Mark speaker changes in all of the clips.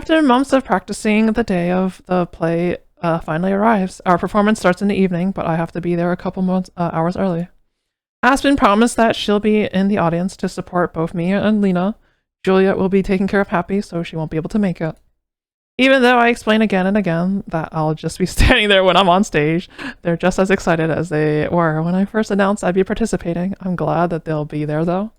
Speaker 1: After months of practicing, the day of the play finally arrives. Our performance starts in the evening, but I have to be there a couple hours early. Aspen promised that she'll be in the audience to support both me and Lena. Juliet will be taking care of Happy, so she won't be able to make it. Even though I explain again and again that I'll just be standing there when I'm on stage, they're just as excited as they were when I first announced I'd be participating. I'm glad that they'll be there though.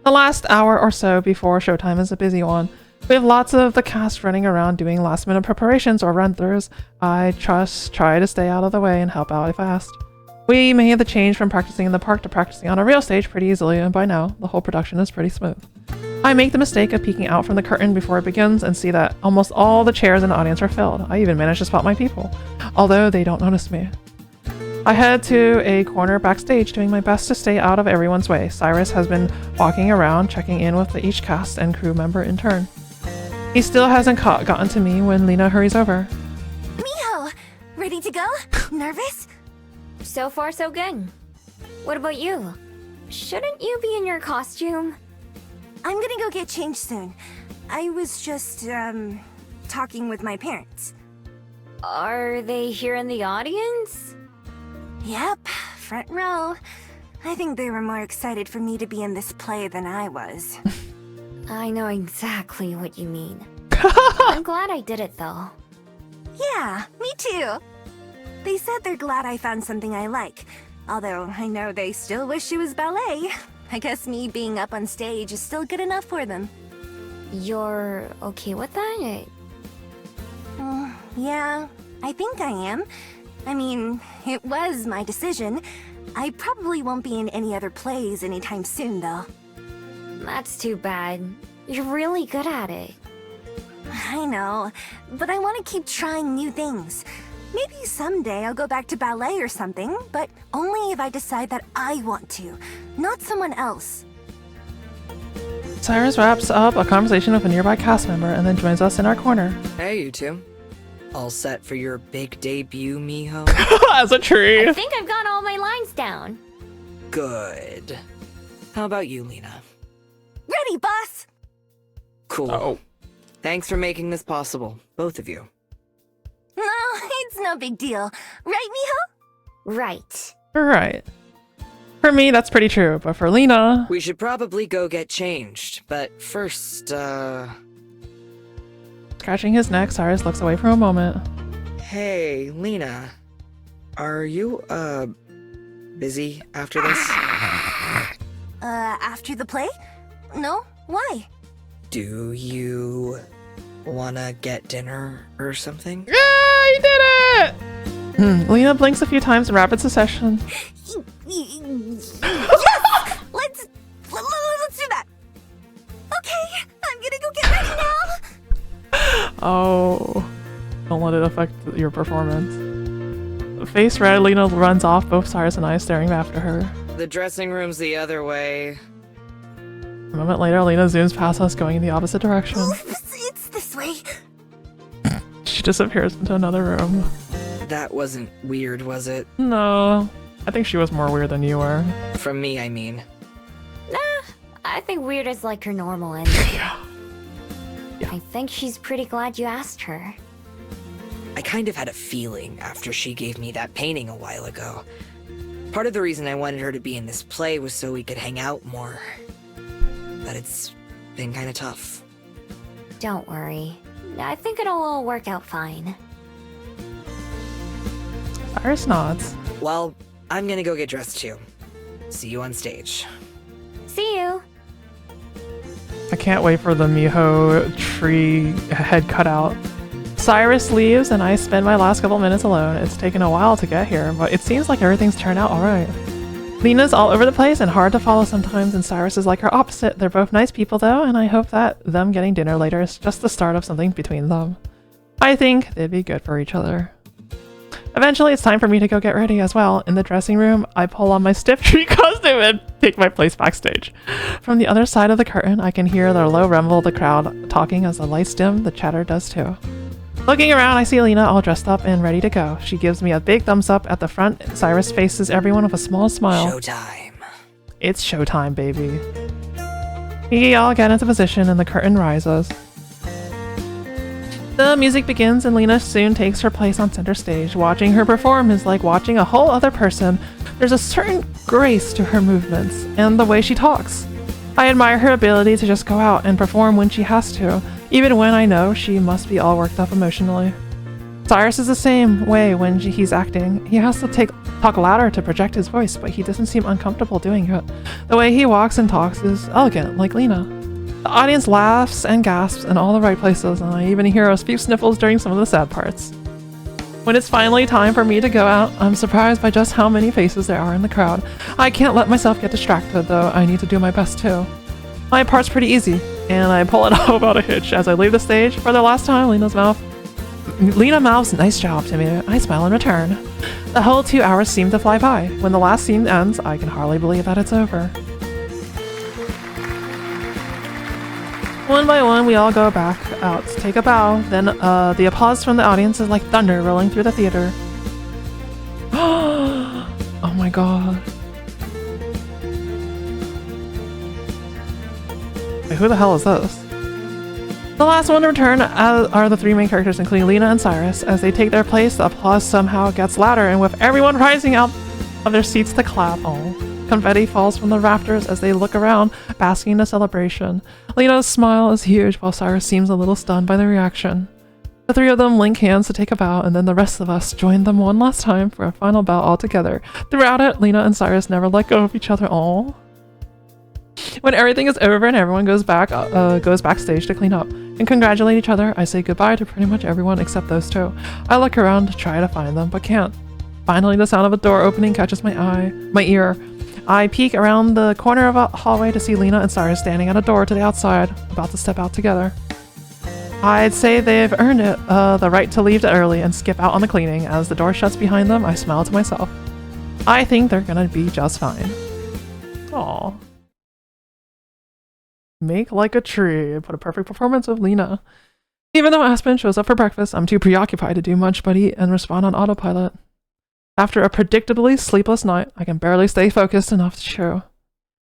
Speaker 1: The last hour or so before showtime is a busy one. We have lots of the cast running around doing last minute preparations or run-throughs. I just try to stay out of the way and help out if asked. We made the change from practicing in the park to practicing on a real stage pretty easily, and by now, the whole production is pretty smooth. I make the mistake of peeking out from the curtain before it begins and see that almost all the chairs in the audience are filled. I even manage to spot my people, although they don't notice me. I head to a corner backstage, doing my best to stay out of everyone's way. Cyrus has been walking around, checking in with each cast and crew member in turn. He still hasn't gotten to me when Lena hurries over.
Speaker 2: Miho! Ready to go? Nervous?
Speaker 3: So far, so good. What about you? Shouldn't you be in your costume?
Speaker 2: I'm gonna go get changed soon. I was just, talking with my parents.
Speaker 3: Are they here in the audience?
Speaker 2: Yep, front row. I think they were more excited for me to be in this play than I was.
Speaker 3: I know exactly what you mean. I'm glad I did it, though.
Speaker 2: Yeah, me too. They said they're glad I found something I like, although I know they still wish it was ballet. I guess me being up on stage is still good enough for them.
Speaker 3: You're okay with that?
Speaker 2: Yeah, I think I am. I mean, it was my decision. I probably won't be in any other plays anytime soon, though.
Speaker 3: That's too bad. You're really good at it.
Speaker 2: I know, but I want to keep trying new things. Maybe someday I'll go back to ballet or something, but only if I decide that I want to, not someone else.
Speaker 1: Cyrus wraps up a conversation with a nearby cast member and then joins us in our corner.
Speaker 4: Hey, you two. All set for your big debut, Miho?
Speaker 1: As a tree.
Speaker 3: I think I've got all my lines down.
Speaker 4: Good. How about you, Lena?
Speaker 2: Ready, boss!
Speaker 4: Cool.
Speaker 1: Oh.
Speaker 4: Thanks for making this possible, both of you.
Speaker 2: No, it's no big deal. Right, Miho?
Speaker 3: Right.
Speaker 1: Right. For me, that's pretty true, but for Lena...
Speaker 4: We should probably go get changed, but first,
Speaker 1: Scratching his neck, Cyrus looks away for a moment.
Speaker 4: Hey, Lena. Are you, busy after this?
Speaker 2: After the play? No? Why?
Speaker 4: Do you wanna get dinner or something?
Speaker 1: Yeah, he did it! Lena blinks a few times in rapid succession.
Speaker 2: Yes! Let's do that. Okay, I'm gonna go get ready now.
Speaker 1: Oh, don't let it affect your performance. Face red, Lena runs off, both Cyrus and I staring after her.
Speaker 4: The dressing room's the other way.
Speaker 1: A moment later, Lena zooms past us, going in the opposite direction.
Speaker 2: It's this way.
Speaker 1: She disappears into another room.
Speaker 4: That wasn't weird, was it?
Speaker 1: No, I think she was more weird than you were.
Speaker 4: From me, I mean.
Speaker 3: Nah, I think weird is like her normal ending.
Speaker 1: Yeah.
Speaker 3: I think she's pretty glad you asked her.
Speaker 4: I kind of had a feeling after she gave me that painting a while ago. Part of the reason I wanted her to be in this play was so we could hang out more. But it's been kind of tough.
Speaker 3: Don't worry. I think it'll all work out fine.
Speaker 1: Cyrus nods.
Speaker 4: Well, I'm gonna go get dressed too. See you on stage.
Speaker 3: See you!
Speaker 1: I can't wait for the Miho tree head cutout. Cyrus leaves and I spend my last couple minutes alone. It's taken a while to get here, but it seems like everything's turned out alright. Lena's all over the place and hard to follow sometimes, and Cyrus is like her opposite. They're both nice people though, and I hope that them getting dinner later is just the start of something between them. I think they'd be good for each other. Eventually, it's time for me to go get ready as well. In the dressing room, I pull on my stiff tree costume and take my place backstage. From the other side of the curtain, I can hear the low rumble of the crowd talking as the lights dim. The chatter does too. Looking around, I see Lena all dressed up and ready to go. She gives me a big thumbs up at the front. Cyrus faces everyone with a small smile.
Speaker 4: Showtime.
Speaker 1: It's showtime, baby. We all get into position and the curtain rises. The music begins and Lena soon takes her place on center stage. Watching her perform is like watching a whole other person. There's a certain grace to her movements and the way she talks. I admire her ability to just go out and perform when she has to, even when I know she must be all worked up emotionally. Cyrus is the same way when he's acting. He has to talk louder to project his voice, but he doesn't seem uncomfortable doing it. The way he walks and talks is elegant, like Lena. The audience laughs and gasps in all the right places, and I even hear a few sniffles during some of the sad parts. When it's finally time for me to go out, I'm surprised by just how many faces there are in the crowd. I can't let myself get distracted, though I need to do my best too. My part's pretty easy, and I pull it off without a hitch. As I leave the stage for the last time, Lena mouths "nice job" to me. I smile in return. The whole 2 hours seem to fly by. When the last scene ends, I can hardly believe that it's over. One by one, we all go back out to take a bow. Then the applause from the audience is like thunder rolling through the theater. Oh my god. Wait, who the hell is this? The last one to return are the three main characters, including Lena and Cyrus. As they take their place, the applause somehow gets louder, and with everyone rising out of their seats to clap. Oh. Confetti falls from the rafters as they look around, basking in the celebration. Lena's smile is huge, while Cyrus seems a little stunned by the reaction. The three of them link hands to take a bow, and then the rest of us join them one last time for a final bow all together. Throughout it, Lena and Cyrus never let go of each other. Aww. When everything is over and everyone goes backstage to clean up and congratulate each other, I say goodbye to pretty much everyone except those two. I look around to try to find them, but can't. Finally, the sound of a door opening catches my ear. I peek around the corner of a hallway to see Lena and Cyrus standing at a door to the outside, about to step out together. I'd say they've earned it, the right to leave early and skip out on the cleaning. As the door shuts behind them, I smile to myself. I think they're gonna be just fine. Aww. Make like a tree. Put a perfect performance of Lena. Even though Aspen shows up for breakfast, I'm too preoccupied to do much but eat and respond on autopilot. After a predictably sleepless night, I can barely stay focused enough to chew.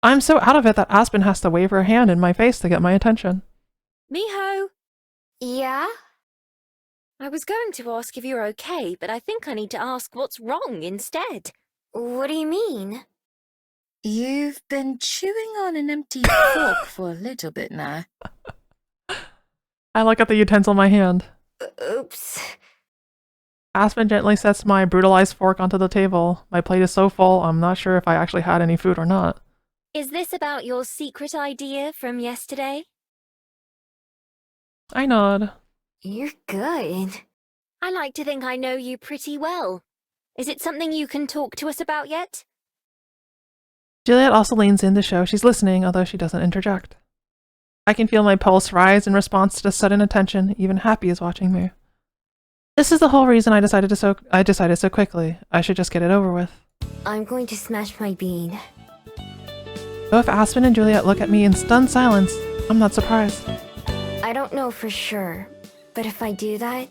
Speaker 1: I'm so out of it that Aspen has to wave her hand in my face to get my attention.
Speaker 5: Miho!
Speaker 3: Yeah?
Speaker 5: I was going to ask if you're okay, but I think I need to ask what's wrong instead.
Speaker 3: What do you mean?
Speaker 6: You've been chewing on an empty fork for a little bit now.
Speaker 1: I look at the utensil in my hand.
Speaker 3: Oops.
Speaker 1: Aspen gently sets my brutalized fork onto the table. My plate is so full, I'm not sure if I actually had any food or not.
Speaker 5: Is this about your secret idea from yesterday?
Speaker 1: I nod.
Speaker 3: You're good.
Speaker 5: I like to think I know you pretty well. Is it something you can talk to us about yet?
Speaker 1: Juliet also leans in to show she's listening, although she doesn't interject. I can feel my pulse rise in response to the sudden attention. Even Happy is watching me. This is the whole reason I decided so quickly. I should just get it over with.
Speaker 3: I'm going to smash my bean.
Speaker 1: Both Aspen and Juliet look at me in stunned silence. I'm not surprised.
Speaker 3: I don't know for sure, but if I do that,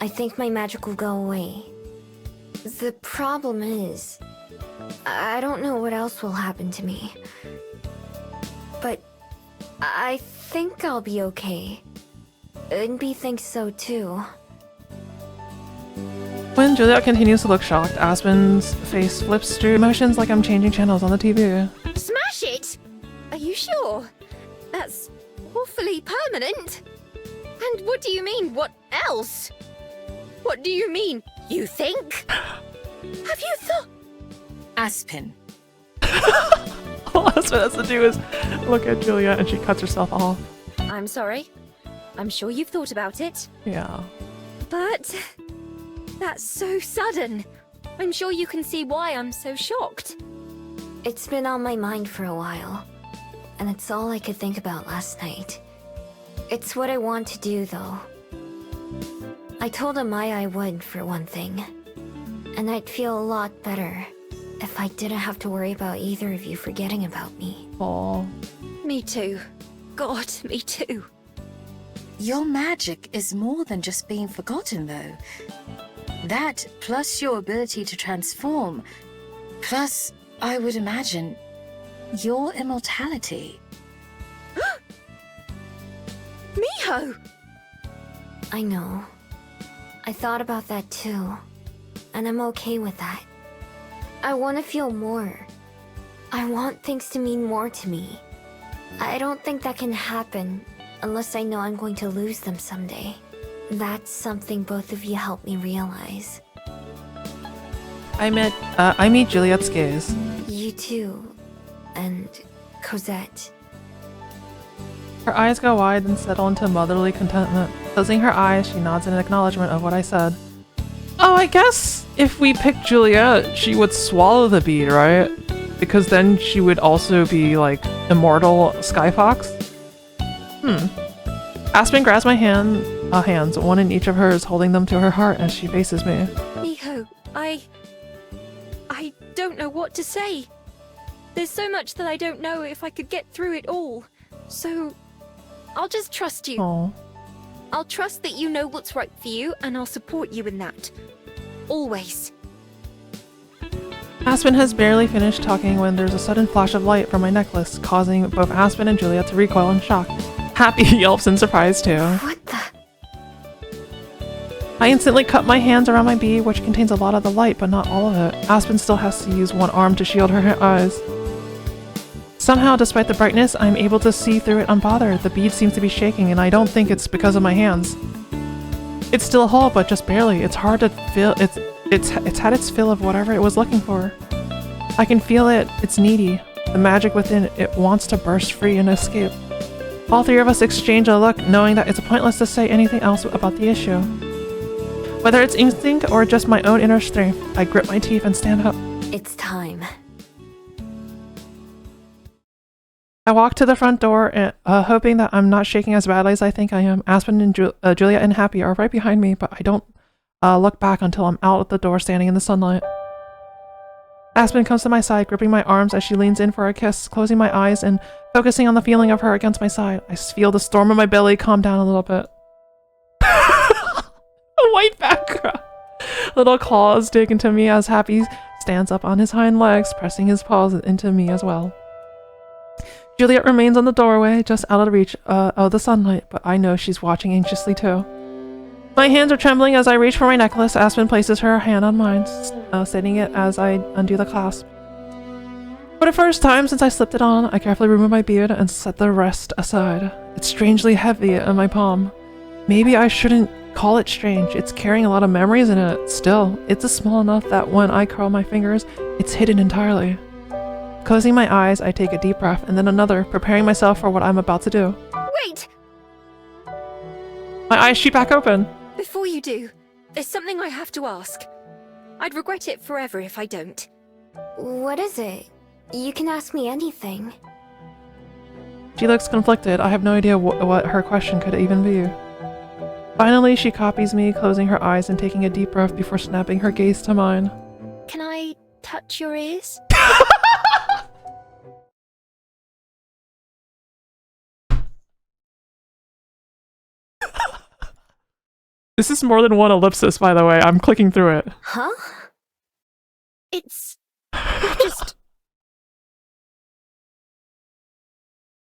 Speaker 3: I think my magic will go away. The problem is, I don't know what else will happen to me. But I think I'll be okay. And B thinks so too.
Speaker 1: When Juliet continues to look shocked, Aspen's face flips through emotions like I'm changing channels on the TV.
Speaker 5: Smash it! Are you sure? That's awfully permanent. And what do you mean, what else? What do you mean, you think? Have you thought?
Speaker 6: Aspen.
Speaker 1: All Aspen has to do is look at Juliet and she cuts herself off.
Speaker 5: I'm sorry. I'm sure you've thought about it.
Speaker 1: Yeah.
Speaker 5: But that's so sudden. I'm sure you can see why I'm so shocked.
Speaker 3: It's been on my mind for a while, and it's all I could think about last night. It's what I want to do, though. I told Amaya I would, for one thing. And I'd feel a lot better if I didn't have to worry about either of you forgetting about me.
Speaker 1: Aww.
Speaker 5: Me too. God, me too.
Speaker 6: Your magic is more than just being forgotten, though. That, plus your ability to transform, plus, I would imagine, your immortality.
Speaker 5: Miho!
Speaker 3: I know. I thought about that too. And I'm okay with that. I want to feel more. I want things to mean more to me. I don't think that can happen unless I know I'm going to lose them someday. That's something both of you helped me realize.
Speaker 1: I meet Juliet's gaze.
Speaker 3: You too. And Cosette.
Speaker 1: Her eyes go wide and settle into motherly contentment. Closing her eyes, she nods in acknowledgement of what I said. Oh, I guess if we pick Juliet, she would swallow the bead, right? Because then she would also be, like, immortal Skyfox? Aspen grabs my hands, one in each of hers, holding them to her heart as she faces me.
Speaker 5: Miho, I don't know what to say. There's so much that I don't know if I could get through it all. So, I'll just trust you.
Speaker 1: Aww.
Speaker 5: I'll trust that you know what's right for you, and I'll support you in that. Always.
Speaker 1: Aspen has barely finished talking when there's a sudden flash of light from my necklace, causing both Aspen and Juliet to recoil in shock. Happy yelps in surprise too.
Speaker 3: What the?
Speaker 1: I instantly cut my hands around my bead, which contains a lot of the light, but not all of it. Aspen still has to use one arm to shield her eyes. Somehow, despite the brightness, I'm able to see through it unbothered. The bead seems to be shaking, and I don't think it's because of my hands. It's still whole, but just barely. It's hard to feel. It's had its fill of whatever it was looking for. I can feel it. It's needy. The magic within it wants to burst free and escape. All three of us exchange a look, knowing that it's pointless to say anything else about the issue. Whether it's instinct or just my own inner strength, I grip my teeth and stand up.
Speaker 3: It's time.
Speaker 1: I walk to the front door, hoping that I'm not shaking as badly as I think I am. Aspen and Juliet and Happy are right behind me, but I don't look back until I'm out at the door standing in the sunlight. Aspen comes to my side, gripping my arms as she leans in for a kiss, closing my eyes and focusing on the feeling of her against my side. I feel the storm in my belly calm down a little bit. A white background. Little claws dig into me as Happy stands up on his hind legs, pressing his paws into me as well. Juliet remains on the doorway, just out of reach of the sunlight, but I know she's watching anxiously too. My hands are trembling as I reach for my necklace. Aspen places her hand on mine, steadying it as I undo the clasp. For the first time since I slipped it on, I carefully remove my beard and set the rest aside. It's strangely heavy in my palm. Maybe I shouldn't call it strange. It's carrying a lot of memories in it. Still, it's small enough that when I curl my fingers, it's hidden entirely. Closing my eyes, I take a deep breath and then another, preparing myself for what I'm about to do.
Speaker 5: Wait!
Speaker 1: My eyes shoot back open.
Speaker 5: Before you do, there's something I have to ask. I'd regret it forever if I don't.
Speaker 3: What is it? You can ask me anything.
Speaker 1: She looks conflicted. I have no idea what her question could even be. Finally, she copies me, closing her eyes and taking a deep breath before snapping her gaze to mine.
Speaker 5: Can I touch your ears?
Speaker 1: This is more than one ellipsis, by the way. I'm clicking through it.
Speaker 3: Huh?
Speaker 5: It's just...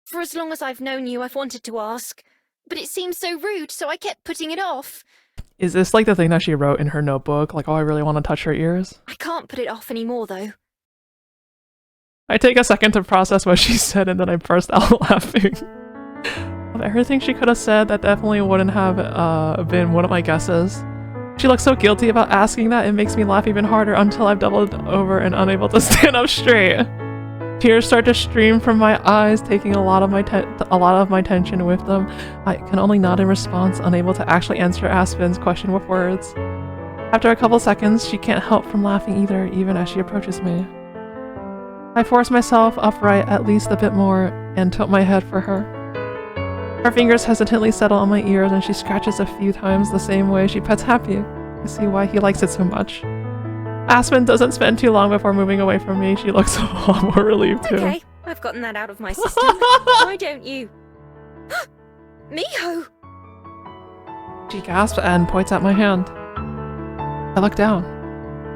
Speaker 5: For as long as I've known you, I've wanted to ask. But it seems so rude, so I kept putting it off.
Speaker 1: Is this like the thing that she wrote in her notebook? Like, oh, I really want to touch her ears?
Speaker 5: I can't put it off anymore, though.
Speaker 1: I take a second to process what she said and then I burst out laughing. Of everything she could have said, that definitely wouldn't have been one of my guesses. She looks so guilty about asking that, it makes me laugh even harder until I've doubled over and unable to stand up straight. Tears start to stream from my eyes, taking a lot of my tension with them. I can only nod in response, unable to actually answer Aspen's question with words. After a couple seconds, she can't help from laughing either, even as she approaches me. I force myself upright at least a bit more and tilt my head for her. Her fingers hesitantly settle on my ears and she scratches a few times the same way she pets Happy. I see why he likes it so much. Aspen doesn't spend too long before moving away from me. She looks a lot more relieved too.
Speaker 5: Okay, I've gotten that out of my system. Why don't you? Miho!
Speaker 1: She gasps and points at my hand. I look down.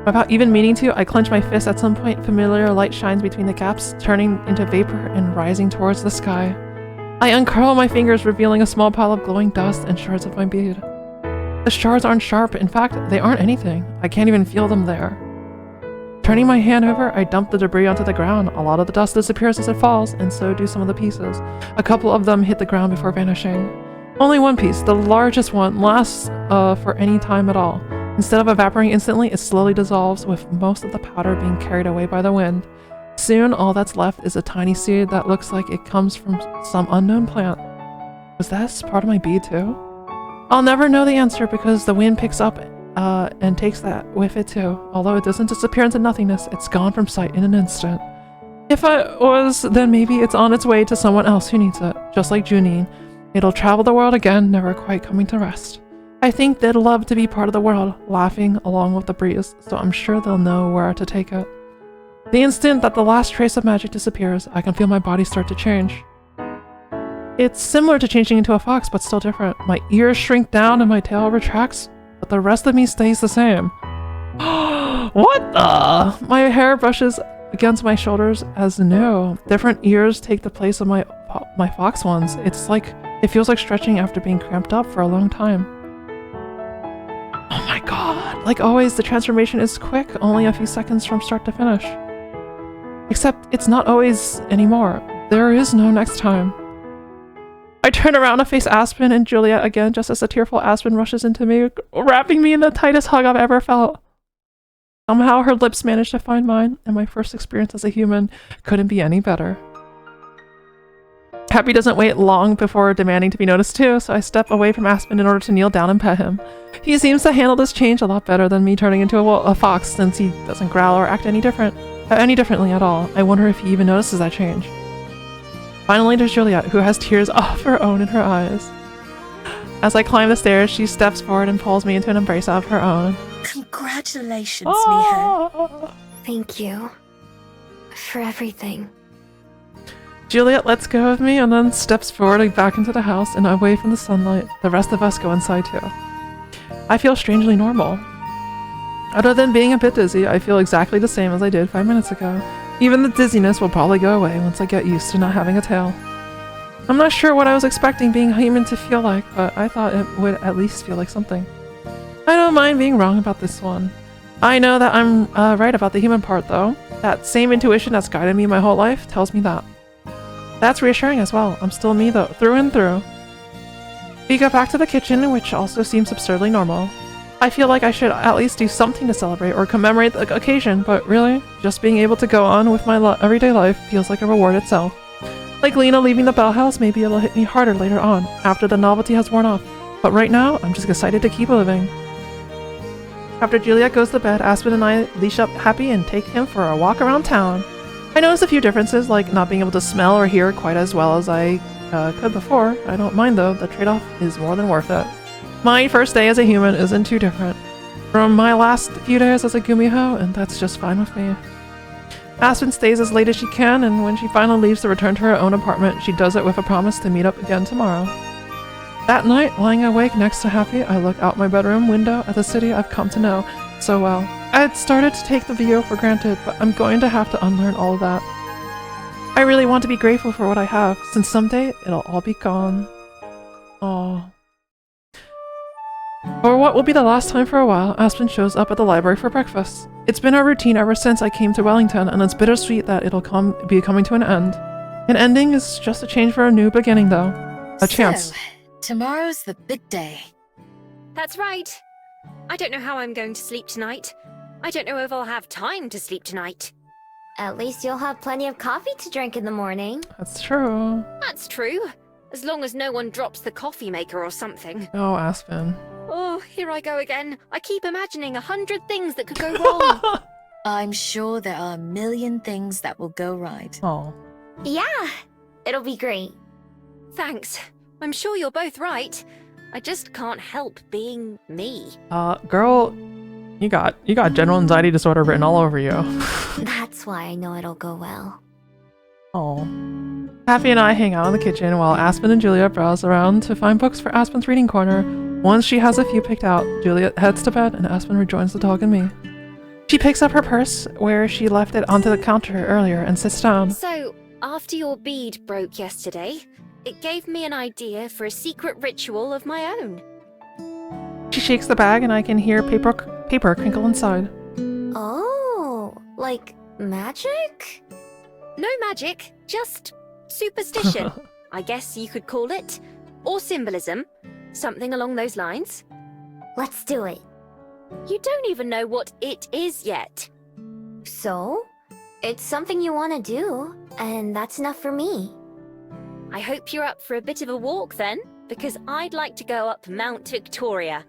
Speaker 1: Without even meaning to, I clench my fist. At some point, familiar light shines between the gaps, turning into vapor and rising towards the sky. I uncurl my fingers, revealing a small pile of glowing dust and shards of my bead. The shards aren't sharp. In fact, they aren't anything. I can't even feel them there. Turning my hand over, I dump the debris onto the ground. A lot of the dust disappears as it falls, and so do some of the pieces. A couple of them hit the ground before vanishing. Only one piece, the largest one, lasts for any time at all. Instead of evaporating instantly, it slowly dissolves, with most of the powder being carried away by the wind. Soon, all that's left is a tiny seed that looks like it comes from some unknown plant. Was this part of my bead too? I'll never know the answer because the wind picks up and takes that with it too. Although it doesn't disappear into nothingness, it's gone from sight in an instant. If I was, then maybe it's on its way to someone else who needs it, just like Junine. It'll travel the world again, never quite coming to rest. I think they'd love to be part of the world, laughing along with the breeze, so I'm sure they'll know where to take it. The instant that the last trace of magic disappears, I can feel my body start to change. It's similar to changing into a fox, but still different. My ears shrink down and my tail retracts, but the rest of me stays the same. What the? My hair brushes against my shoulders as new. Different ears take the place of my fox ones. It feels like stretching after being cramped up for a long time. Oh my god. Like always, the transformation is quick, only a few seconds from start to finish. Except it's not always anymore. There is no next time. I turn around to face Aspen and Juliet again just as the tearful Aspen rushes into me, wrapping me in the tightest hug I've ever felt. Somehow her lips manage to find mine, and my first experience as a human couldn't be any better. Happy doesn't wait long before demanding to be noticed too, so I step away from Aspen in order to kneel down and pet him. He seems to handle this change a lot better than me turning into a fox, since he doesn't growl or act any differently at all. I wonder if he even notices that change. Finally, there's Juliet, who has tears of her own in her eyes. As I climb the stairs, she steps forward and pulls me into an embrace of her own.
Speaker 6: Congratulations, Miho.
Speaker 3: Thank you. For everything.
Speaker 1: Juliet lets go of me and then steps forward back into the house and away from the sunlight. The rest of us go inside too. I feel strangely normal. Other than being a bit dizzy, I feel exactly the same as I did 5 minutes ago. Even the dizziness will probably go away once I get used to not having a tail. I'm not sure what I was expecting being human to feel like, but I thought it would at least feel like something. I don't mind being wrong about this one. I know that I'm right about the human part though. That same intuition that's guided me my whole life tells me that. That's reassuring as well. I'm still me though, through and through. We go back to the kitchen, which also seems absurdly normal. I feel like I should at least do something to celebrate or commemorate the occasion, but really, just being able to go on with my everyday life feels like a reward itself. Like Lena leaving the Bell House, maybe it'll hit me harder later on, after the novelty has worn off. But right now, I'm just excited to keep living. After Juliet goes to bed, Aspen and I leash up Happy and take him for a walk around town. I noticed a few differences, like not being able to smell or hear quite as well as I could before. I don't mind though, the trade-off is more than worth it. My first day as a human isn't too different from my last few days as a Gumiho, and that's just fine with me. Aspen stays as late as she can, and when she finally leaves to return to her own apartment, she does it with a promise to meet up again tomorrow. That night, lying awake next to Happy, I look out my bedroom window at the city I've come to know so well. I had started to take the view for granted, but I'm going to have to unlearn all of that. I really want to be grateful for what I have, since someday it'll all be gone. Aww. For what will be the last time for a while, Aspen shows up at the library for breakfast. It's been our routine ever since I came to Wellington, and it's bittersweet that it'll be coming to an end. An ending is just a change for a new beginning, though. A chance.
Speaker 6: So, tomorrow's the big day.
Speaker 5: That's right. I don't know how I'm going to sleep tonight. I don't know if I'll have time to sleep tonight.
Speaker 3: At least you'll have plenty of coffee to drink in the morning.
Speaker 1: That's true.
Speaker 5: That's true. As long as no one drops the coffee maker or something.
Speaker 1: Oh, Aspen.
Speaker 5: Oh, here I go again. I keep imagining 100 things that could go wrong.
Speaker 6: I'm sure there are a million things that will go right.
Speaker 1: Oh.
Speaker 3: Yeah, it'll be great.
Speaker 5: Thanks. I'm sure you're both right. I just can't help being me.
Speaker 1: Girl, you got general anxiety disorder written all over you.
Speaker 3: That's why I know it'll go well.
Speaker 1: Oh. Happy and I hang out in the kitchen while Aspen and Juliet browse around to find books for Aspen's reading corner. Once she has a few picked out, Juliet heads to bed and Aspen rejoins the dog and me. She picks up her purse, where she left it onto the counter earlier, and sits down.
Speaker 5: So, after your bead broke yesterday, it gave me an idea for a secret ritual of my own.
Speaker 1: She shakes the bag and I can hear paper crinkle inside.
Speaker 3: Oh, like magic?
Speaker 5: No magic, just superstition, I guess you could call it. Or symbolism. Something along those lines.
Speaker 3: Let's do it.
Speaker 5: You don't even know what it is yet.
Speaker 3: So? It's something you want to do, and that's enough for me.
Speaker 5: I hope you're up for a bit of a walk then, because I'd like to go up Mount Victoria.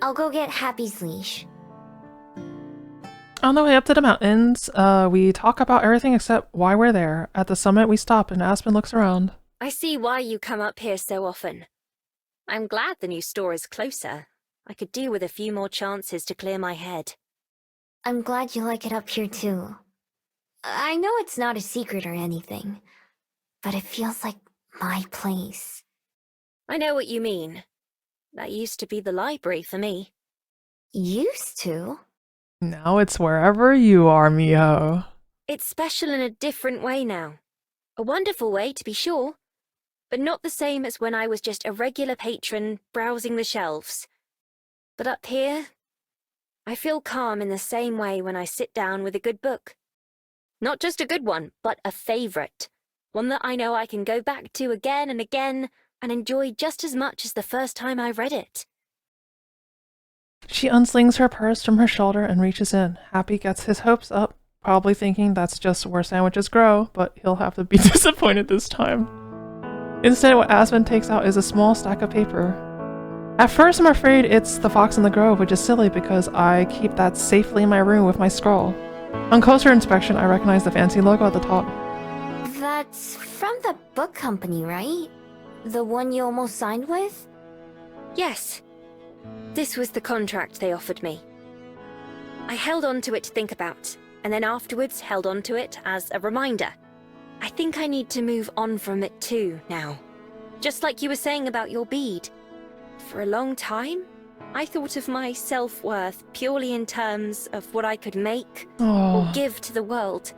Speaker 3: I'll go get Happy's leash.
Speaker 1: On the way up to the mountains, we talk about everything except why we're there. At the summit, we stop and Aspen looks around.
Speaker 5: I see why you come up here so often. I'm glad the new store is closer. I could do with a few more chances to clear my head.
Speaker 3: I'm glad you like it up here too. I know it's not a secret or anything, but it feels like my place.
Speaker 5: I know what you mean. That used to be the library for me.
Speaker 3: Used to?
Speaker 1: Now it's wherever you are, Miho.
Speaker 5: It's special in a different way now. A wonderful way, to be sure. But not the same as when I was just a regular patron browsing the shelves. But up here, I feel calm in the same way when I sit down with a good book. Not just a good one, but a favourite. One that I know I can go back to again and again and enjoy just as much as the first time I read it.
Speaker 1: She unslings her purse from her shoulder and reaches in. Happy gets his hopes up, probably thinking that's just where sandwiches grow, but he'll have to be disappointed this time. Instead, what Aspen takes out is a small stack of paper. At first, I'm afraid it's The Fox in the Grove, which is silly because I keep that safely in my room with my scroll. On closer inspection, I recognize the fancy logo at the top.
Speaker 3: That's from the book company, right? The one you almost signed with?
Speaker 5: Yes. This was the contract they offered me. I held on to it to think about, and then afterwards held on to it as a reminder. I think I need to move on from it too, now. Just like you were saying about your bead. For a long time, I thought of my self-worth purely in terms of what I could make or give to the world.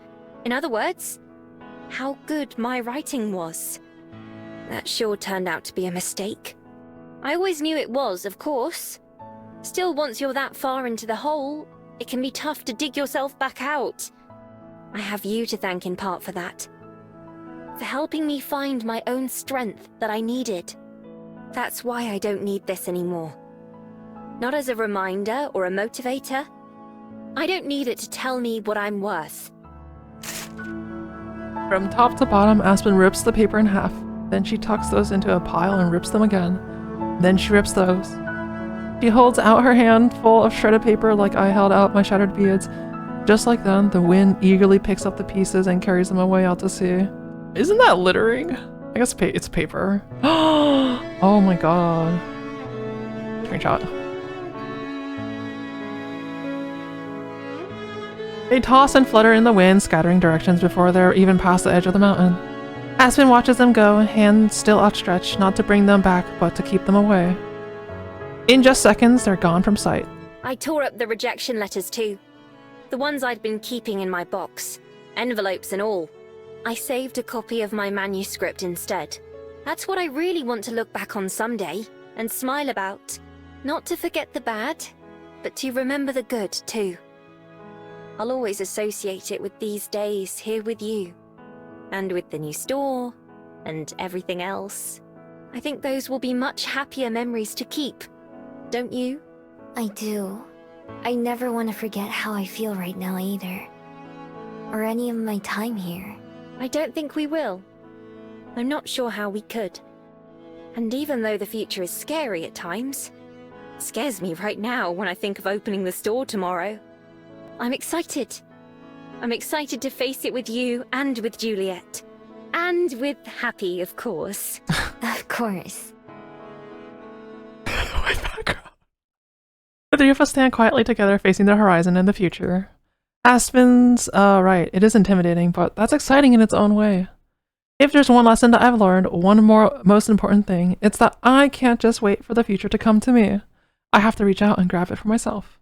Speaker 5: In other words, how good my writing was. That sure turned out to be a mistake. I always knew it was, of course. Still, once you're that far into the hole, it can be tough to dig yourself back out. I have you to thank in part for that. For helping me find my own strength that I needed. That's why I don't need this anymore. Not as a reminder or a motivator. I don't need it to tell me what I'm worth.
Speaker 1: From top to bottom, Aspen rips the paper in half. Then she tucks those into a pile and rips them again. Then she rips those. She holds out her hand full of shredded paper like I held out my shattered beads. Just like then, the wind eagerly picks up the pieces and carries them away out to sea. Isn't that littering? I guess it's paper. Oh my god. Screenshot. They toss and flutter in the wind, scattering directions before they're even past the edge of the mountain. Aspen watches them go, hands still outstretched, not to bring them back, but to keep them away. In just seconds, they're gone from sight.
Speaker 5: I tore up the rejection letters too. The ones I'd been keeping in my box. Envelopes and all. I saved a copy of my manuscript instead. That's what I really want to look back on someday, and smile about. Not to forget the bad, but to remember the good too. I'll always associate it with these days here with you. And with the new store, and everything else. I think those will be much happier memories to keep. Don't you?
Speaker 3: I do. I never want to forget how I feel right now either. Or any of my time here.
Speaker 5: I don't think we will. I'm not sure how we could. And even though the future is scary at times, it scares me right now when I think of opening the store tomorrow. I'm excited. I'm excited to face it with you and with Juliet. And with Happy, of course.
Speaker 3: Of course.
Speaker 1: The three of us stand quietly together facing the horizon and the future. Aspen's, right, it is intimidating, but that's exciting in its own way. If there's one lesson that I've learned, one more most important thing, it's that I can't just wait for the future to come to me. I have to reach out and grab it for myself.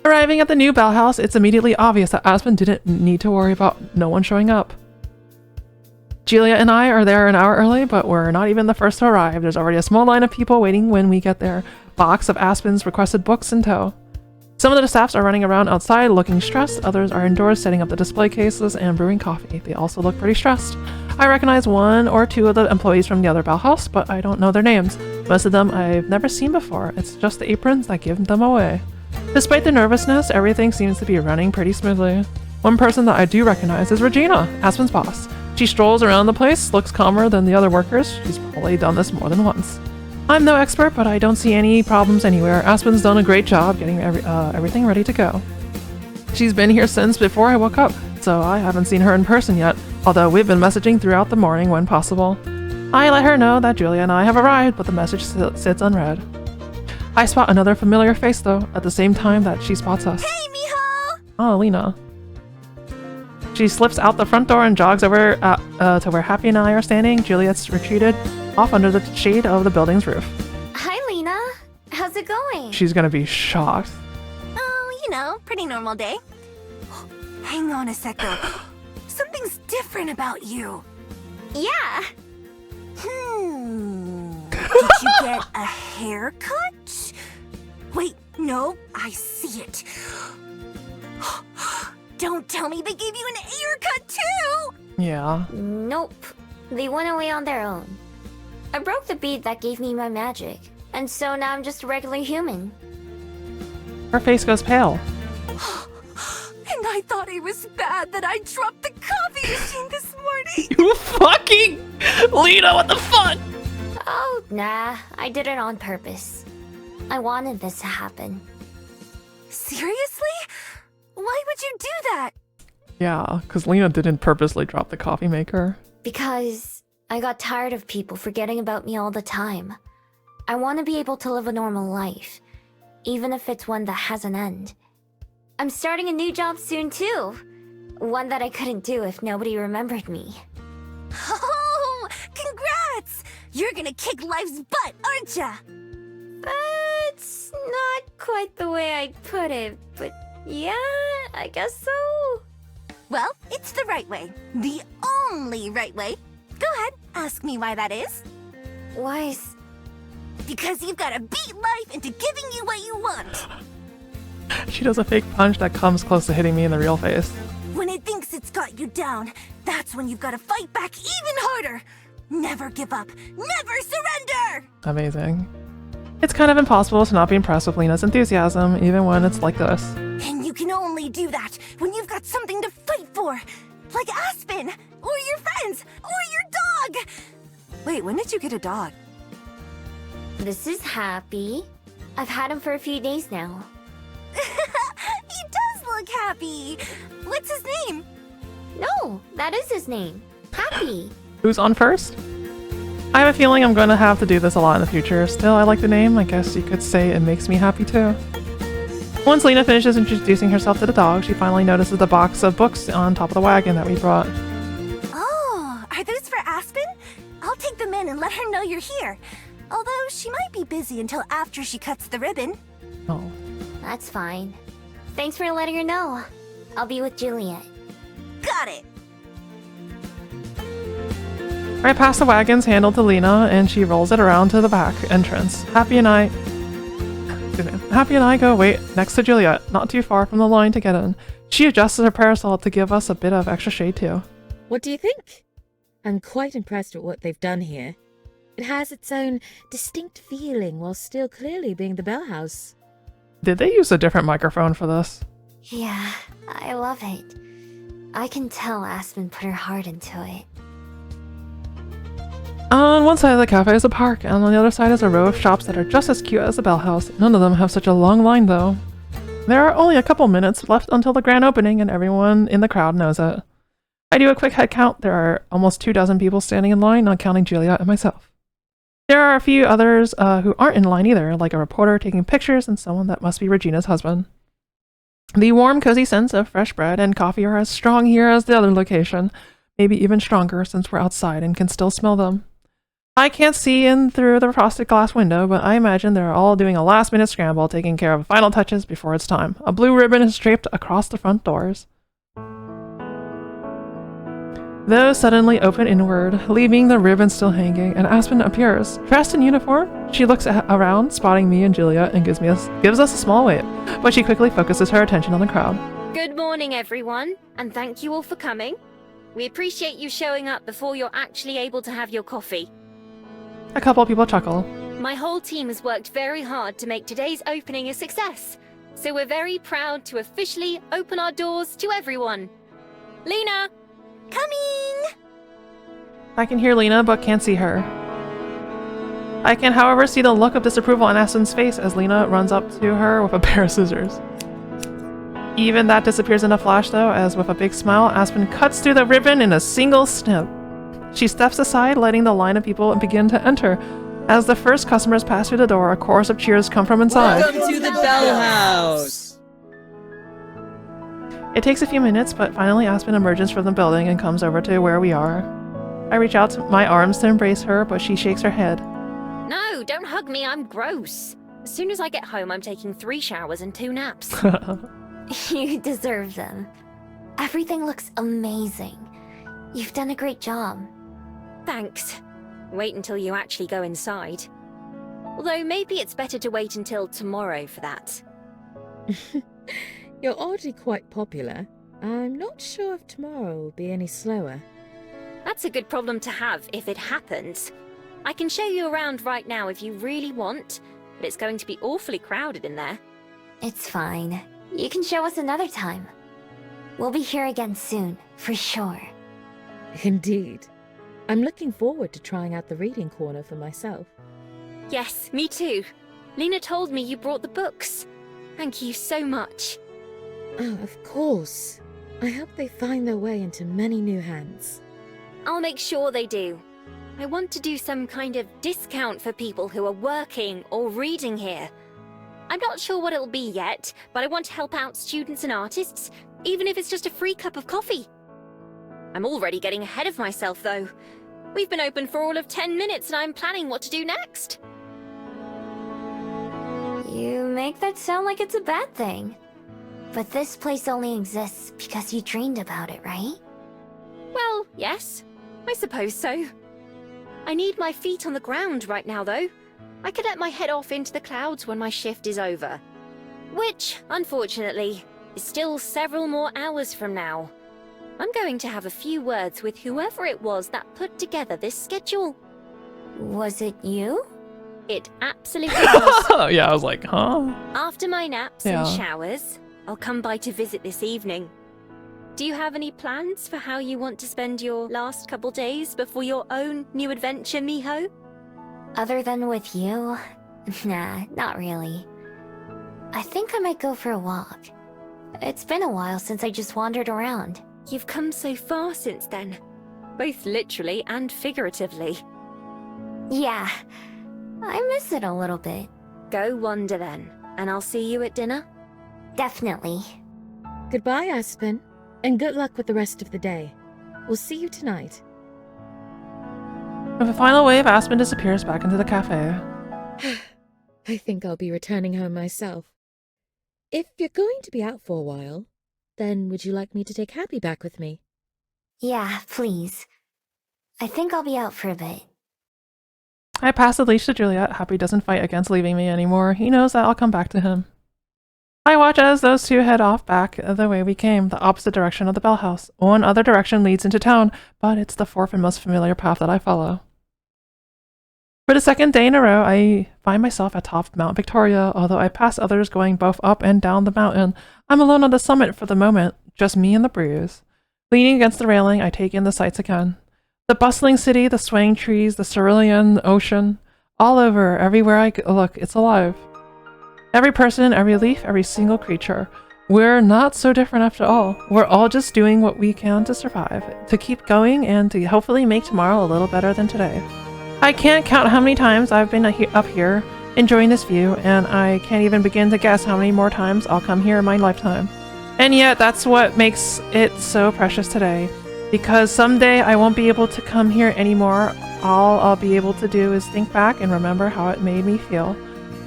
Speaker 1: Arriving at the new Bell House, it's immediately obvious that Aspen didn't need to worry about no one showing up. Julia and I are there an hour early, but we're not even the first to arrive. There's already a small line of people waiting when we get there. Box of Aspen's requested books in tow. Some of the staffs are running around outside looking stressed. Others are indoors setting up the display cases and brewing coffee. They also look pretty stressed. I recognize one or two of the employees from the other Bauhaus, but I don't know their names. Most of them I've never seen before. It's just the aprons that give them away. Despite the nervousness, everything seems to be running pretty smoothly. One person that I do recognize is Regina, Aspen's boss. She strolls around the place, looks calmer than the other workers. She's probably done this more than once. I'm no expert, but I don't see any problems anywhere. Aspen's done a great job getting everything ready to go. She's been here since before I woke up, so I haven't seen her in person yet, although we've been messaging throughout the morning when possible. I let her know that Julia and I have arrived, but the message sits unread. I spot another familiar face, though, at the same time that she spots us.
Speaker 2: Hey, mijo!
Speaker 1: Oh, Lena. She slips out the front door and jogs over to where Happy and I are standing. Juliet's retreated off under the shade of the building's roof.
Speaker 3: Hi, Lena. How's it going?
Speaker 1: She's gonna be shocked.
Speaker 2: Oh, you know, pretty normal day. Hang on a sec, though. Something's different about you.
Speaker 3: Yeah.
Speaker 2: Did you get a haircut? Wait, no, I see it. Don't tell me they gave you an haircut too!
Speaker 1: Yeah.
Speaker 3: Nope. They went away on their own. I broke the bead that gave me my magic, and so now I'm just a regular human.
Speaker 1: Her face goes pale.
Speaker 2: And I thought it was bad that I dropped the coffee machine this morning!
Speaker 1: You fucking Lena, what the fuck?
Speaker 3: Oh, nah. I did it on purpose. I wanted this to happen.
Speaker 2: Seriously? Why would you do that?
Speaker 1: Yeah, because Lena didn't purposely drop the coffee maker.
Speaker 3: Because I got tired of people forgetting about me all the time. I want to be able to live a normal life, even if it's one that has an end. I'm starting a new job soon too. One that I couldn't do if nobody remembered me.
Speaker 2: Oh, congrats! You're gonna kick life's butt, aren't ya?
Speaker 3: That's not quite the way I'd put it, but yeah, I guess so.
Speaker 2: Well, it's the right way. The only right way. Go ahead, ask me why that is.
Speaker 3: Why is...
Speaker 2: Because you've gotta beat life into giving you what you want.
Speaker 1: She does a fake punch that comes close to hitting me in the real face.
Speaker 2: When it thinks it's got you down, that's when you've gotta fight back even harder. Never give up. Never surrender!
Speaker 1: Amazing. It's kind of impossible to not be impressed with Lena's enthusiasm, even when it's like this.
Speaker 2: And you can only do that when you've got something to fight for. Like Aspen, or your friends, or your dog. Wait, when did you get a dog?
Speaker 3: This is Happy. I've had him for a few days now.
Speaker 2: He does look happy. What's his name?
Speaker 3: No, that is his name. Happy.
Speaker 1: Who's on first? I have a feeling I'm going to have to do this a lot in the future. Still, I like the name. I guess you could say it makes me happy too. Once Lena finishes introducing herself to the dog, she finally notices the box of books on top of the wagon that we brought.
Speaker 2: Oh, are those for Aspen? I'll take them in and let her know you're here. Although she might be busy until after she cuts the ribbon.
Speaker 1: Oh.
Speaker 3: That's fine. Thanks for letting her know. I'll be with Juliet.
Speaker 2: Got it.
Speaker 1: Right past the wagon's handed to Lena, and she rolls it around to the back entrance. Happy and I go wait next to Juliet, not too far from the line to get in. She adjusts her parasol to give us a bit of extra shade too.
Speaker 7: What do you think? I'm quite impressed with what they've done here. It has its own distinct feeling while still clearly being the Bell House.
Speaker 1: Did they use a different microphone for this?
Speaker 3: Yeah, I love it. I can tell Aspen put her heart into it.
Speaker 1: On one side of the cafe is a park, and on the other side is a row of shops that are just as cute as the Bell House. None of them have such a long line, though. There are only a couple minutes left until the grand opening, and everyone in the crowd knows it. I do a quick head count. There are almost 24 people standing in line, not counting Juliet and myself. There are a few others who aren't in line either, like a reporter taking pictures and someone that must be Regina's husband. The warm, cozy scents of fresh bread and coffee are as strong here as the other location, maybe even stronger since we're outside and can still smell them. I can't see in through the frosted glass window, but I imagine they're all doing a last-minute scramble, taking care of final touches before it's time. A blue ribbon is draped across the front doors. Those suddenly open inward, leaving the ribbon still hanging, and Aspen appears. Dressed in uniform, she looks around, spotting me and Julia, and gives us a small wave, but she quickly focuses her attention on the crowd.
Speaker 5: Good morning, everyone, and thank you all for coming. We appreciate you showing up before you're actually able to have your coffee.
Speaker 1: A couple of people chuckle.
Speaker 5: My whole team has worked very hard to make today's opening a success, so we're very proud to officially open our doors to everyone. Lena!
Speaker 2: Coming!
Speaker 1: I can hear Lena, but can't see her. I can, however, see the look of disapproval on Aspen's face as Lena runs up to her with a pair of scissors. Even that disappears in a flash, though, as with a big smile, Aspen cuts through the ribbon in a single snip. She steps aside, letting the line of people begin to enter. As the first customers pass through the door, a chorus of cheers come from inside.
Speaker 8: Welcome to the Bell House!
Speaker 1: It takes a few minutes, but finally Aspen emerges from the building and comes over to where we are. I reach out to my arms to embrace her, but she shakes her head.
Speaker 5: No, don't hug me, I'm gross. As soon as I get home, I'm taking 3 showers and 2 naps.
Speaker 3: You deserve them. Everything looks amazing. You've done a great job.
Speaker 5: Thanks. Wait until you actually go inside. Although maybe it's better to wait until tomorrow for that.
Speaker 7: You're already quite popular. I'm not sure if tomorrow will be any slower.
Speaker 5: That's a good problem to have if it happens. I can show you around right now if you really want, but it's going to be awfully crowded in there.
Speaker 3: It's fine. You can show us another time. We'll be here again soon, for sure.
Speaker 7: Indeed. I'm looking forward to trying out the reading corner for myself.
Speaker 5: Yes, me too. Lena told me you brought the books. Thank you so much.
Speaker 7: Oh, of course. I hope they find their way into many new hands.
Speaker 5: I'll make sure they do. I want to do some kind of discount for people who are working or reading here. I'm not sure what it'll be yet, but I want to help out students and artists, even if it's just a free cup of coffee. I'm already getting ahead of myself, though. We've been open for all of 10 minutes and I'm planning what to do next.
Speaker 3: You make that sound like it's a bad thing. But this place only exists because you dreamed about it, right?
Speaker 5: Well, yes. I suppose so. I need my feet on the ground right now, though. I could let my head off into the clouds when my shift is over. Which, unfortunately, is still several more hours from now. I'm going to have a few words with whoever it was that put together this schedule.
Speaker 3: Was it you?
Speaker 5: It absolutely was.
Speaker 1: Yeah, I was like, huh?
Speaker 5: After my naps and showers, I'll come by to visit this evening. Do you have any plans for how you want to spend your last couple days before your own new adventure, Miho?
Speaker 3: Other than with you? Nah, not really. I think I might go for a walk. It's been a while since I just wandered around.
Speaker 5: You've come so far since then, both literally and figuratively.
Speaker 3: Yeah, I miss it a little bit.
Speaker 5: Go wander then, and I'll see you at dinner.
Speaker 3: Definitely.
Speaker 7: Goodbye, Aspen, and good luck with the rest of the day. We'll see you tonight.
Speaker 1: With a final wave, Aspen disappears back into the cafe.
Speaker 7: I think I'll be returning home myself. If you're going to be out for a while, then would you like me to take Happy back with me?
Speaker 3: Yeah, please. I think I'll be out for a bit.
Speaker 1: I pass the leash to Juliet. Happy doesn't fight against leaving me anymore. He knows that I'll come back to him. I watch as those two head off back the way we came, the opposite direction of the Bell House. One other direction leads into town, but it's the fourth and most familiar path that I follow. For the second day in a row, I find myself atop Mount Victoria. Although I pass others going both up and down the mountain, I'm alone on the summit for the moment, just me and the breeze. Leaning against the railing, I take in the sights again. The bustling city, the swaying trees, the cerulean ocean. All over, everywhere I look, it's alive. Every person, every leaf, every single creature. We're not so different after all. We're all just doing what we can to survive, to keep going, and to hopefully make tomorrow a little better than today. I can't count how many times I've been up here, enjoying this view, and I can't even begin to guess how many more times I'll come here in my lifetime. And yet, that's what makes it so precious today. Because someday I won't be able to come here anymore. All I'll be able to do is think back and remember how it made me feel.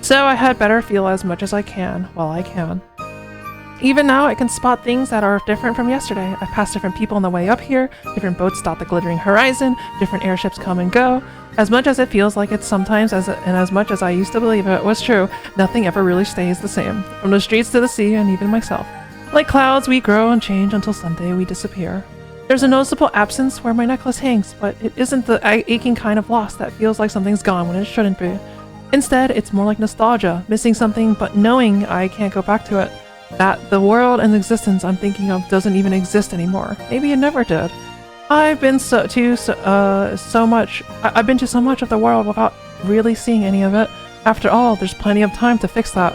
Speaker 1: So I had better feel as much as I can while I can. Even now, I can spot things that are different from yesterday. I pass different people on the way up here, different boats dot the glittering horizon, different airships come and go. As much as it feels like it sometimes, and as much as I used to believe it was true, nothing ever really stays the same. From the streets to the sea, and even myself. Like clouds, we grow and change until someday we disappear. There's a noticeable absence where my necklace hangs, but it isn't the aching kind of loss that feels like something's gone when it shouldn't be. Instead, it's more like nostalgia, missing something but knowing I can't go back to it. That the world and existence I'm thinking of doesn't even exist anymore. Maybe it never did. I've been to so much of the world without really seeing any of it. After all, there's plenty of time to fix that.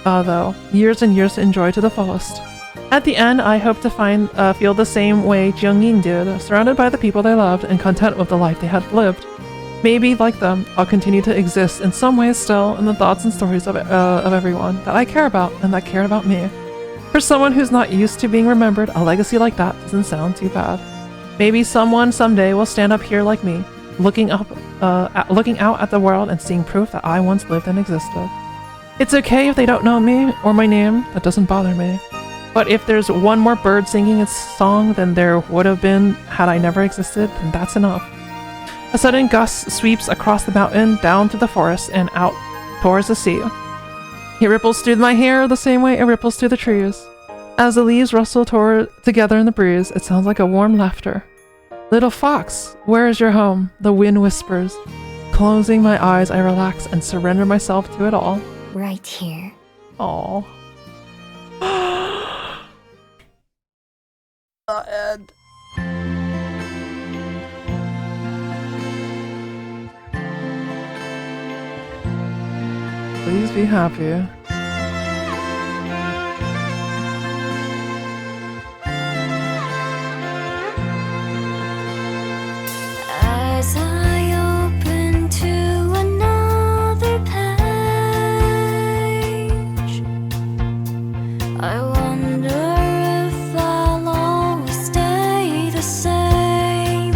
Speaker 1: Though, years and years to enjoy to the fullest. At the end, I hope to feel the same way Jung-in did, surrounded by the people they loved and content with the life they had lived. Maybe, like them, I'll continue to exist in some ways still in the thoughts and stories of everyone that I care about and that cared about me. For someone who's not used to being remembered, a legacy like that doesn't sound too bad. Maybe someone someday will stand up here like me, looking out at the world and seeing proof that I once lived and existed. It's okay if they don't know me or my name, that doesn't bother me. But if there's one more bird singing its song than there would have been had I never existed, then that's enough. A sudden gust sweeps across the mountain, down through the forest, and out towards the sea. It ripples through my hair the same way it ripples through the trees. As the leaves rustle together in the breeze, it sounds like a warm laughter. Little fox, where is your home? The wind whispers. Closing my eyes, I relax and surrender myself to it all.
Speaker 3: Right here.
Speaker 1: Aww. The end. Please be happy.
Speaker 3: As I open to another page, I wonder if I'll always stay the same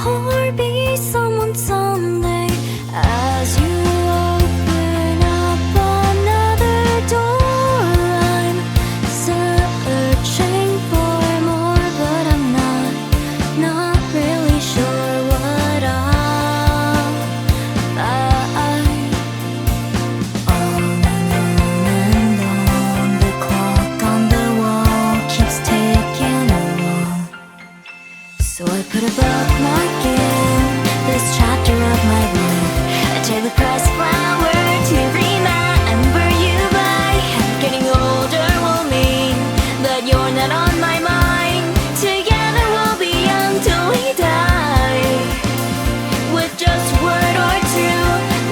Speaker 3: or be someone someday. As you open up another door, I'm searching for more, but I'm not really sure what I'll find. On and on, the clock on the wall keeps ticking along. So I put a bookmark in this chapter of my life, a daily pressed flower to remember you by. Getting older will mean that you're not on my mind. Together we'll be young till we die. With just word or two,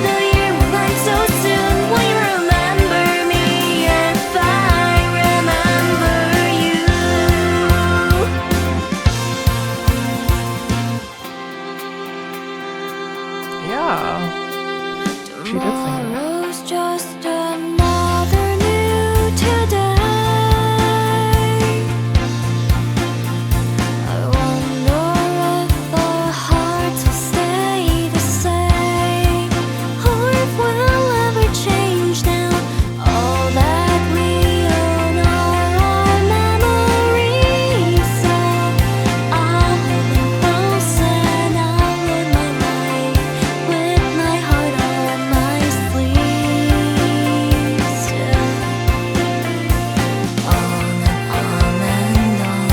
Speaker 3: the year will end so soon. Will you remember me if I remember you?
Speaker 1: Yeah. She did sing it.
Speaker 3: Tomorrow's just another new today. I wonder if our hearts will stay the same, or if we'll ever change now. All that we own are our memories, so I'll hold them close and I'll live my life with my heart on my sleeve still. On and on,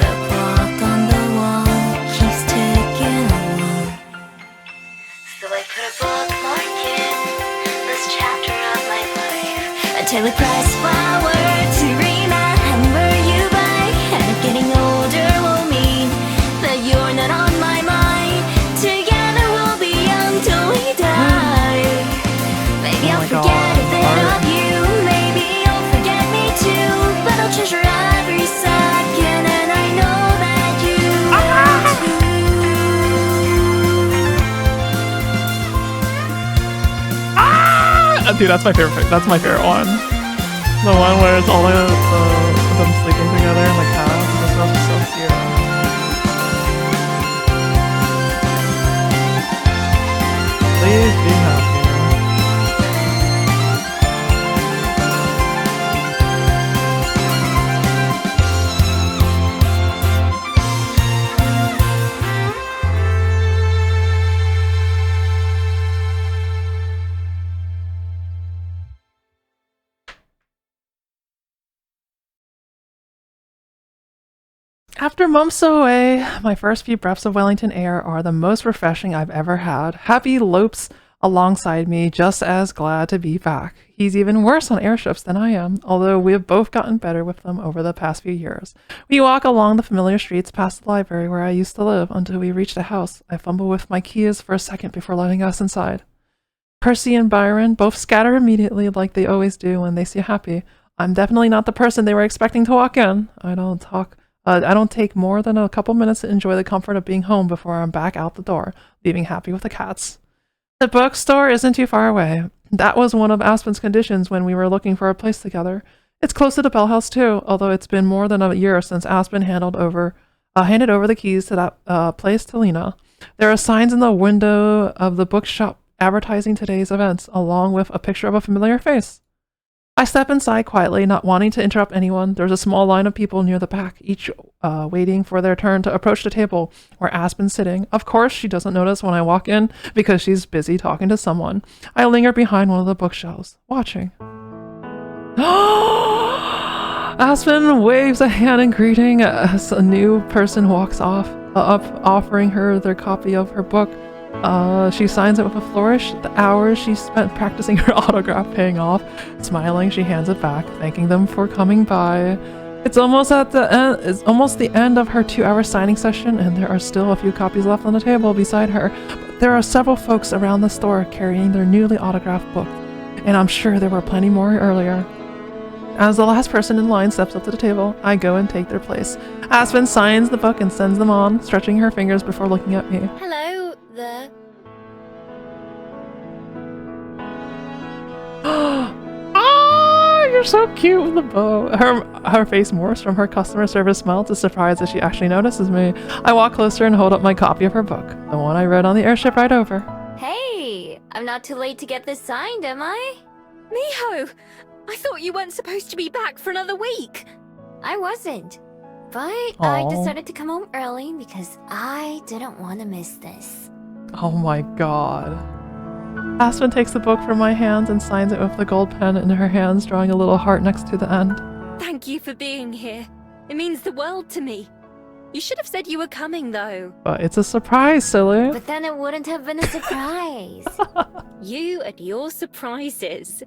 Speaker 3: the clock on the wall keeps ticking along. So I put a bookmark in this chapter of my life, a daily pressed flower to remember you by. And getting older will mean that you're not on my mind. Together we'll be young till we die. Maybe
Speaker 1: Oh
Speaker 3: I'll
Speaker 1: my
Speaker 3: forget
Speaker 1: God,
Speaker 3: a bit
Speaker 1: Art.
Speaker 3: of you, maybe you'll forget me too, but I'll treasure every second, and I know that you will too.
Speaker 1: Dude, that's my favorite. That's my favorite one. The one where it's all them sleeping together in the house. This was so cute. Please be happy. After months away, my first few breaths of Wellington air are the most refreshing I've ever had. Happy lopes alongside me, just as glad to be back. He's even worse on airships than I am, although we have both gotten better with them over the past few years. We walk along the familiar streets past the library where I used to live until we reach the house. I fumble with my keys for a second before letting us inside. Percy and Byron both scatter immediately like they always do when they see Happy. I'm definitely not the person they were expecting to walk in. I don't take more than a couple minutes to enjoy the comfort of being home before I'm back out the door, leaving Happy with the cats. The bookstore isn't too far away. That was one of Aspen's conditions when we were looking for a place together. It's close to the Bell House too, although it's been more than a year since Aspen handed over the keys to that place to Lena. There are signs in the window of the bookshop advertising today's events, along with a picture of a familiar face. I step inside quietly, not wanting to interrupt anyone. There's a small line of people near the back, each waiting for their turn to approach the table where Aspen's sitting. Of course, she doesn't notice when I walk in because she's busy talking to someone. I linger behind one of the bookshelves, watching. Aspen waves a hand in greeting as a new person walks up, offering her their copy of her book. She signs it with a flourish. The hours she spent practicing her autograph paying off. Smiling, she hands it back, thanking them for coming by. It's almost the end of her 2-hour signing session, and there are still a few copies left on the table beside her. But there are several folks around the store carrying their newly autographed book, and I'm sure there were plenty more earlier. As the last person in line steps up to the table, I go and take their place. Aspen signs the book and sends them on, stretching her fingers before looking at me.
Speaker 5: Hello there.
Speaker 1: Oh, you're so cute with the bow. Her face morphs from her customer service smile to surprise as she actually notices me. I walk closer and hold up my copy of her book, the one I read on the airship ride over.
Speaker 3: Hey, I'm not too late to get this signed, am I?
Speaker 5: Miho! I thought you weren't supposed to be back for another week.
Speaker 3: I wasn't. But
Speaker 1: Aww.
Speaker 3: I decided to come home early because I didn't want to miss this.
Speaker 1: Oh my god. Aspen takes the book from my hands and signs it with the gold pen in her hands, drawing a little heart next to the end.
Speaker 5: Thank you for being here. It means the world to me. You should have said you were coming, though.
Speaker 1: But it's a surprise, silly.
Speaker 3: But then it wouldn't have been a surprise.
Speaker 5: You and your surprises.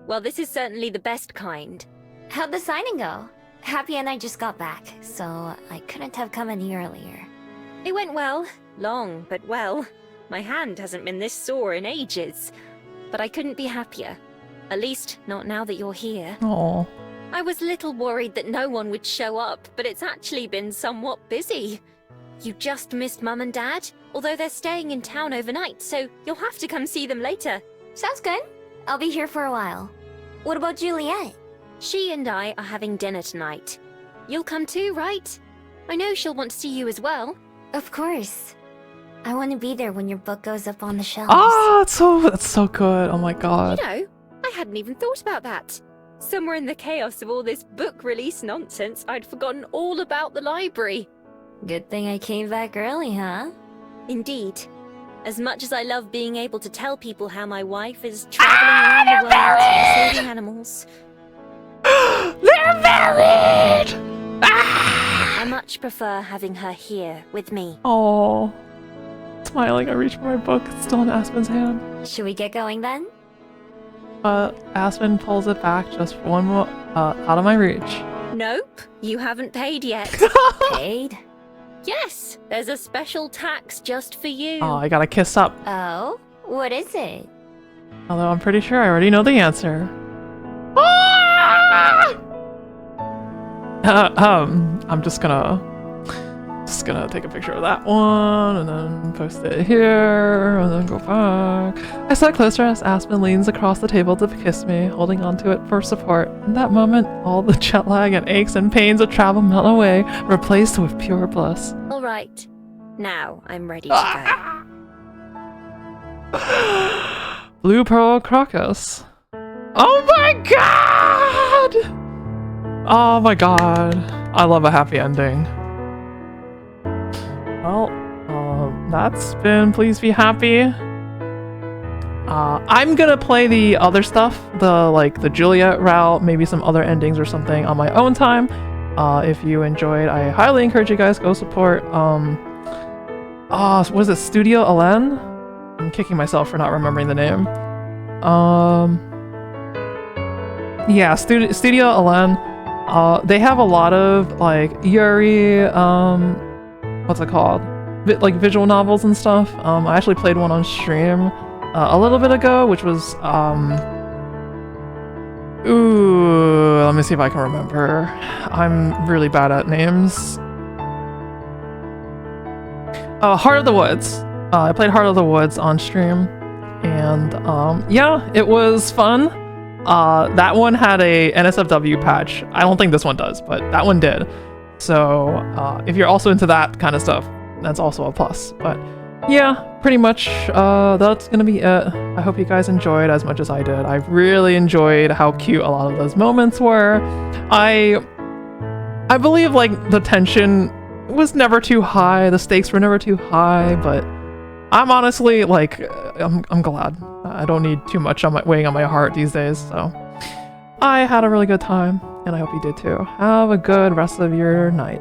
Speaker 5: Well, this is certainly the best kind.
Speaker 3: How'd the signing go? Happy and I just got back, so I couldn't have come any earlier.
Speaker 5: It went well. Long, but well. My hand hasn't been this sore in ages. But I couldn't be happier. At least, not now that you're here.
Speaker 1: Aww.
Speaker 5: I was a little worried that no one would show up, but it's actually been somewhat busy. You just missed Mum and Dad, although they're staying in town overnight, so you'll have to come see them later.
Speaker 3: Sounds good. I'll be here for a while. What about Juliet?
Speaker 5: She and I are having dinner tonight. You'll come too, right? I know she'll want to see you as well.
Speaker 3: Of course. I want to be there when your book goes up on the shelves.
Speaker 1: Oh, that's so good. Oh my god.
Speaker 5: You know, I hadn't even thought about that. Somewhere in the chaos of all this book release nonsense, I'd forgotten all about the library.
Speaker 3: Good thing I came back early, huh?
Speaker 5: Indeed. As much as I love being able to tell people how my wife is traveling around the world saving animals.
Speaker 1: They're married!
Speaker 5: I much prefer having her here with me.
Speaker 1: Oh. Smiling, I reach for my book. It's still in Aspen's hand.
Speaker 3: Should we get going then?
Speaker 1: Aspen pulls it back just one more out of my reach.
Speaker 5: Nope, you haven't paid yet.
Speaker 3: Paid?
Speaker 5: Yes, there's a special tax just for you.
Speaker 1: Oh, I gotta kiss up.
Speaker 3: Oh? What is it?
Speaker 1: Although I'm pretty sure I already know the answer. I'm just gonna take a picture of that one and then post it here and then go back. I sat closer as Aspen leans across the table to kiss me, holding onto it for support. In that moment, all the jet lag and aches and pains of travel melt away, replaced with pure bliss.
Speaker 5: All right, now I'm ready to
Speaker 1: go. Blue Pearl Crocus. Oh my god! Oh my god. I love a happy ending. Well, that's been Please Be Happy. I'm gonna play the other stuff, the Juliet route, maybe some other endings or something on my own time. if you enjoyed. I highly encourage you guys go support. Was it Studio Alen? I'm kicking myself for not remembering the name. Yeah, Studio Alen. They have a lot of like Yuri, what's it called? Like visual novels and stuff. I actually played one on stream a little bit ago, which was ooh, let me see if I can remember. I'm really bad at names. Heart of the Woods. I played Heart of the Woods on stream, and yeah, it was fun. That one had a NSFW patch. I don't think this one does, but that one did. So if you're also into that kind of stuff, that's also a plus. But yeah, pretty much that's gonna be it. I hope you guys enjoyed as much as I did. I really enjoyed how cute a lot of those moments were. I believe like the tension was never too high, the stakes were never too high, but I'm honestly like I'm glad. I don't need too much weighing on my heart these days, so I had a really good time, and I hope you did too. Have a good rest of your night.